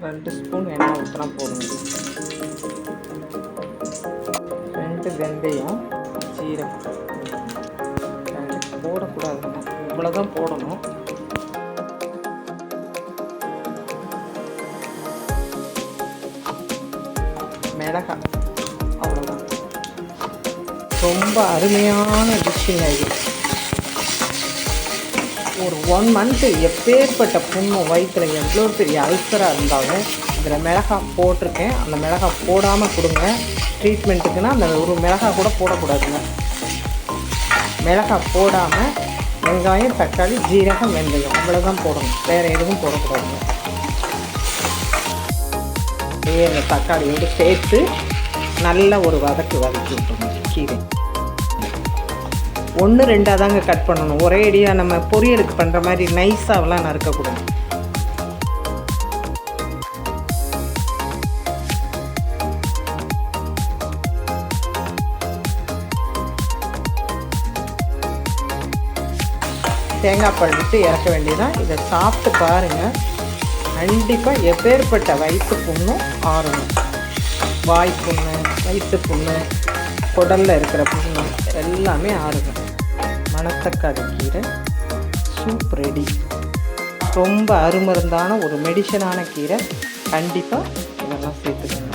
2 spoon எண்ணெய் ஊற்றினா போதும். 2 வெந்தயம், சீரகம் போடக்கூடாதுங்க, இவ்வளோதான் போடணும். மிளகாய் அவ்வளோதான். ரொம்ப அருமையான டிஷ்ஷுங்க இது. ஒரு 1 மந்த்து எப்பேற்பட்ட புண்ணு வயிற்றில் எவ்வளோ பெரிய அல்சராக இருந்தாலும் இதில் மிளகாய் போட்டிருக்கேன். அந்த மிளகாய் போடாமல் கொடுங்க. ட்ரீட்மெண்ட்டுக்குன்னா அந்த ஒரு மிளகாய் கூட போடக்கூடாதுங்க. மிளகாய் போடாமல் வெங்காயம், தக்காளி, ஜீரகம், வெந்தயம் அவ்வளோதான் போடணும். வேறு எதுவும் போடக்கூடாதுங்க. அப்படியே அந்த தக்காளியோடு சேர்த்து நல்ல ஒரு வதக்கி விட்டுருங்க. கீரை 1-2 தாங்க கட் பண்ணணும். ஒரே அடியாக நம்ம பொரியலுக்கு பண்ணுற மாதிரி நைஸாகலாம் நறுக்கக்கூடாது. தேங்காய் பால் விட்டு இறக்க வேண்டியதான். இதை சாப்பிட்டு பாருங்கள். கண்டிப்பாக எப்பேற்பட்ட வயிற்று புண்ணும் ஆறணும். வாய் புண்ணு, வயிற்று புண்ணு, குடலில் இருக்கிற புண்ணு எல்லாமே ஆறுங்க. மணத்தக்காளி கீரை சூப் ரெடி. ரொம்ப அருமருந்தான ஒரு மெடிசனான கீரை. கண்டிப்பாக இதெல்லாம் சேர்த்துக்கணும்.